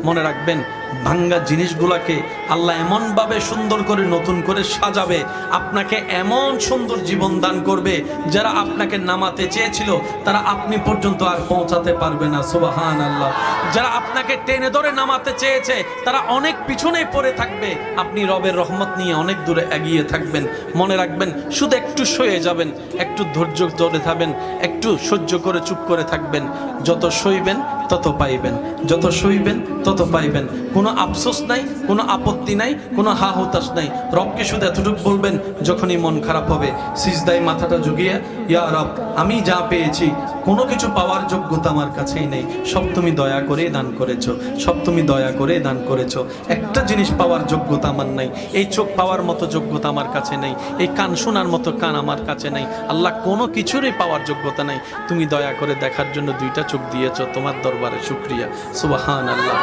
মনে রাখবেন ভাঙ্গা জিনিসগুলোকে আল্লাহ এমনভাবে সুন্দর করে নতুন করে সাজাবে, আপনাকে এমন সুন্দর জীবন দান করবে, যারা আপনাকে নামাতে চেয়েছিল তারা আপনি পর্যন্ত আর পৌঁছাতে পারবে না। সুবহানাল্লাহ। যারা আপনাকে টেনে ধরে নামাতে চেয়েছে তারা অনেক পিছনে পড়ে থাকবে, আপনি রবের রহমত নিয়ে অনেক দূরে এগিয়ে থাকবেন। মনে রাখবেন শুধু একটু সয়ে যাবেন, একটু ধৈর্য ধরে থাকবেন, একটু সহ্য করে চুপ করে থাকবেন। যত সইবেন তত পাইবেন, যত সইবেন তত পাইবেন। কোনো আফসোস নাই, কোনো আপত্তি নাই, কোনো হা হুতাশ নাই। রবকে শুধু এতটুকু বলবেন যখনই মন খারাপ হবে, সিজদায় মাথাটা ঝুঁকিয়ে, ইয়া রব আমি যা পেয়েছি কোনো কিছু পাওয়ার যোগ্যতা আমার কাছেই নেই, সব তুমি দয়া করে দান করেছো, সব তুমি দয়া করে দান করেছো। একটা জিনিস পাওয়ার যোগ্যতা আমার নাই, এই চোখ পাওয়ার মতো যোগ্যতা আমার কাছে নেই, এই কান শোনার মতো কান আমার কাছে নেই। আল্লাহ কোনো কিছুরই পাওয়ার যোগ্যতা নাই, তুমি দয়া করে দেখার জন্য দুইটা চোখ দিয়েছো, তোমার দরবারে শুকরিয়া। সুবহানাল্লাহ।